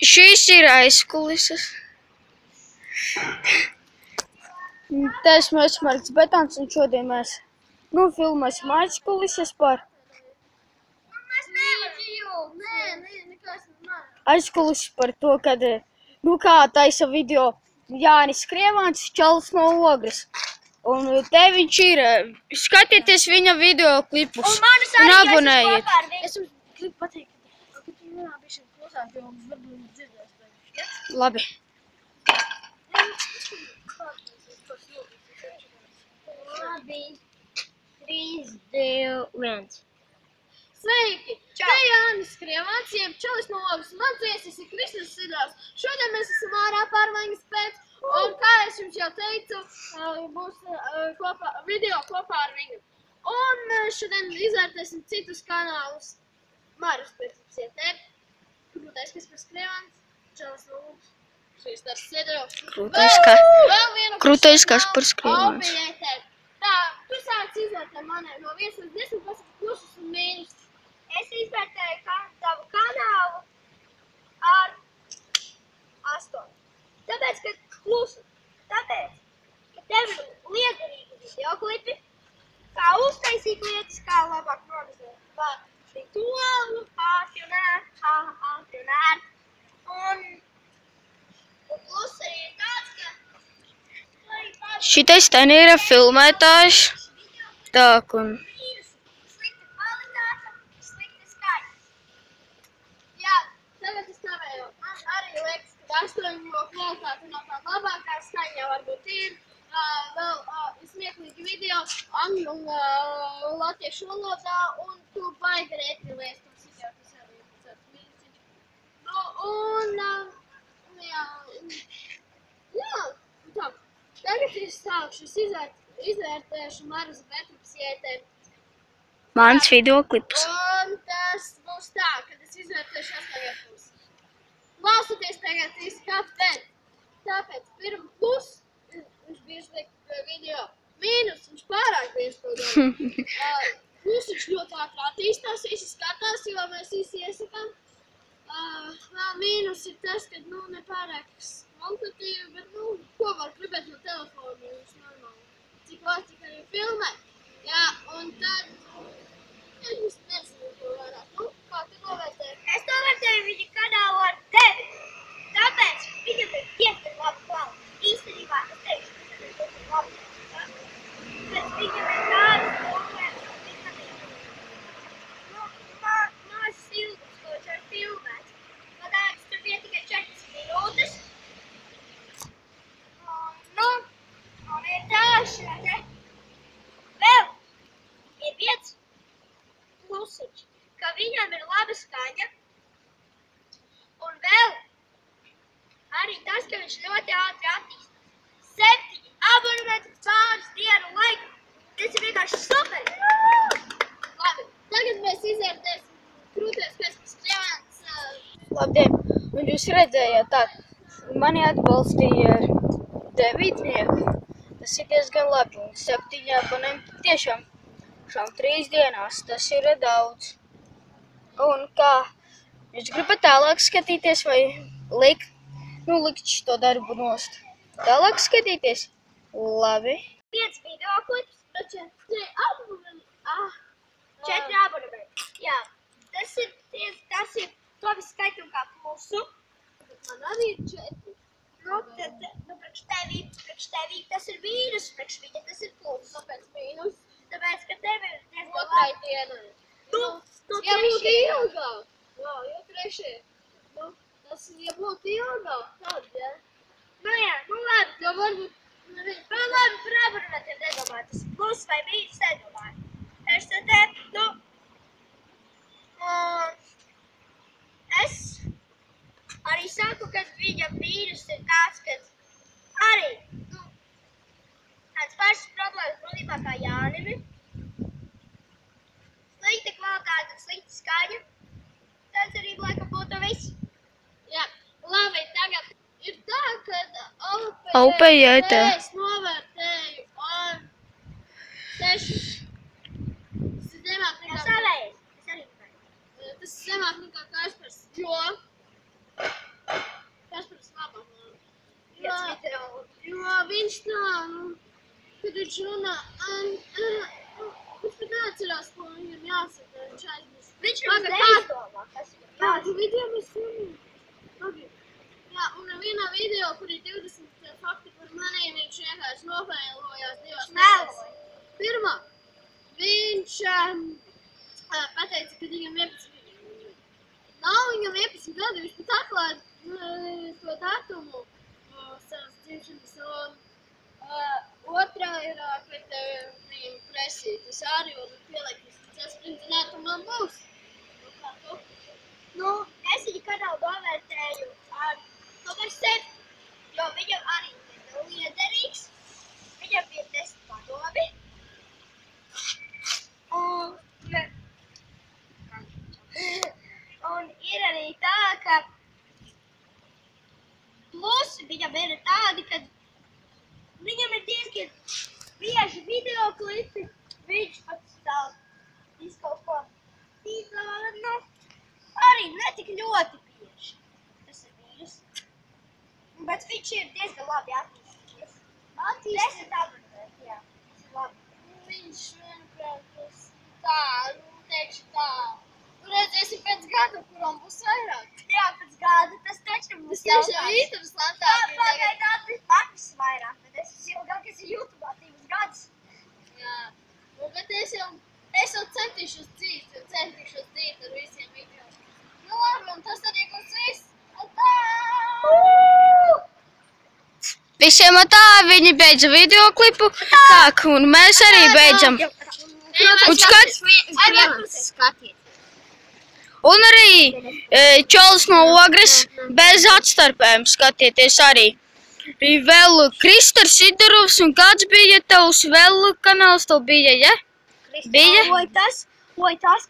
Šīs ir aizkulises. Tas mēs Marks Betons un šodien mēs filmēsim aizkulises par aizkulises par to, kad kā taisa video Jānis Krievāns, čalis no Ogres. Un te viņš ir, skatieties viņa video klipus un abonējiet. Es jums gribu pateikt, ka tu runā bišķi klusāk, jo varbūt dzirdēs. Labi. Labi. 3, 2, 1. Sveiki! Te Jānis Krievāns, jeb čalis no Ogres. Mans viesis ir Kristus Sidrās. Šodien mēs esam ārā pārmaiņas pēc. Un kā es jums jau teicu, būs video kopā ar viņu. Un šodien izvērtēsim citus kanālus. Māris Pēcipsietē, Krūtais Krievāns, čalis no Ogres. Kristus Sidrās. Krūtais Kaspars Krievāns. Tā, tu sāc izvērtēt manai no 1 līdz 10, pasaka plusus un mīnus. Es izvērtēju tavu kanālu ar 8. Tāpēc, ka plusu. Tāpēc, ka tev ir liederīgi videoklipi, kā uztaisīt lietas, kā labāk nodezēt. Pār tolu, ātrunāt. Un plus arī ir tāds, ka Šitais ten ir filmētājs. Tak, un... Slikta kvalitāte, slikta skaņa. Jā, tagad es tavēju. Man arī liekas, ka 8 kvalitāte nav tā labākā skaņa, varbūt ir vēl smieklīgi video angļu un latviešu valodā, un tu baigi rētri liest, un cik jau tas arī ir tāds mīniciņš. Nu, un, jā, tā. Tagad es sākšu, izvērtēšu Maras Pēcipsietē. Mans videoklips. Un tas būs tā, kad es izvērtēšu 8 plus. Klausoties tagad visu, kāpēc? Tāpēc pirms plus, viņš bija slikt video. Mīnus, viņš pārāk bija izpildot. Plus viņš ļoti ātri attīstās, visi skatās, jo mēs visi iesakām. Mīnus ir tas, ka, nepārāk kvalitatīvi, bet, ko var gribēt no telefona, viņš normāli. Cik arī filmē. Jā, un tad, es nezinu, ko varētu. Kā tu novērtēji? Es novērtēju viņa kanālu ar tevi. Tāpēc viņam ir diezgan labi kvalitāte. Īstenībā es teikšu, ka viņam ir diezgan labi kvalitāte. Bet viņam ir tādas problēmas, ka viņam ir mazs ilgums, ko viņš var filmēt. Tāpēc tur bija tikai 4 minūtes. Un ir tā šādi. Vēl ir viens plusiņš, ka viņam ir laba skaņa. Un vēl arī tas, ka viņš ļoti ātri attīstās. 7 abonementi pāris dienu laiku. Tas ir vienkārši super! Labi, tagad mēs izvērtēsim Krūtais Krievāns. Labdien! Un jūs redzējāt tā, mani atbalstīja ar 9. Tas ir diezgan labi, un 7 abonenti tiešām šām 3 dienās, tas ir daudz. Un kā, jūs gribat tālāk skatīties vai likt šo darbu nost? Tālāk skatīties? Labi. 5 videoklips, 4 abonementi. Jā, tas ir labi skaitumi kā plusu. Man arī ir 4. Priekš tevi tas ir mīnus, priekš viņa tas ir plus. Kāpēc mīnus? Tāpēc, ka tevi ir diezgan labi. Otrai dienai. Ja būtu ilgāk. Jā, jau 3. Tas ja būtu ilgāk, tad, ja? Labi. Jo varbūt... Labi, par abonementiem nedomāju. Tas ir plus vai mīnus nedomāju. Es arī saku, ka viņam mīnus ir tāds, ka arī, tāds pašas problēmas būtībā kā Jānim. Slikta kvalitāte un slikta skaņa. Tas arī laikam būtu viss. Jā, labi, tagad ir tā, ka OPJT es novērtēju ar 6. Tas ir zemāk nekā... Tas ir zemāk nekā Kaspars, jo viņš runā, viņš pat neatcerās, ko viņam jāsaka, viņš aizmirst. Viņš mums neizdomā, kas viņam Kādu video mēs filmējam? Labi. Jā, un vienā video, kur ir 20 fakti par maniem, viņš vienkārši nofailojās 2 minūtēs. Pirmā, viņš pateica, ka viņam 11 gadi. Nav viņam 11 gadi, viņš pat atklāja to datumu savas dzimšanas. Otrā ir, kad viņam presīja tas arī un pieliekis, tas sprintinātu man būs. Nu, es viņu kanālu novērtēju ar numur 7, jo viņam arī ir liederīgs. Viņam bija 10 padomi. Un ir arī tā, ka plus viņam ir tādi, ka viņam ir diezgan bieži videoklipi. Viņš pats stāv kaut ko nu, arī netik ļoti bieži. Tas ir vīrus. Bet viņš ir diezgan labi attīstījies. 10 abonēti, jā. Tas ir labi. Viņš vienkārši tā, teikšu tā. Redzēsim pēc gada, kuram būs vairāk. Jā, pēc gada tas taču būs Tas tieši ir interesantāk. Pagaidām ir pakas vairāk, bet es ilgāk esi YouTubā 2 gadus. Jā. Bet es jau centīšos dzīt ar visiem video. Nu labi, un tas arī būs viss. Atā! Visiem tā, viņi beidza videoklipu, tak, un mēs arī beidzam. Un Skatiet. Un arī čolis no Ogres bez atstarpēm, skatieties arī. Bija vēl Kristers Sidorovs, un kāds bija tavs vēl kanāls, tev bija, ja? Bija? Oi, tas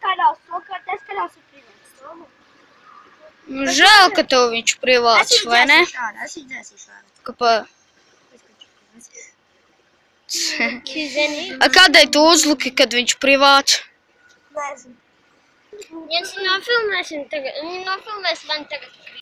kanāls, tas kanāls ir privāts. Žēl, ka tev viņš privāts, vai ne? Es izdzēsīšu ārā. Kāpēc? Kādēļ tu uzluki, kad viņš privāts? Nezinu. Ja nofilmēsim tagad, nofilmēsim man tagad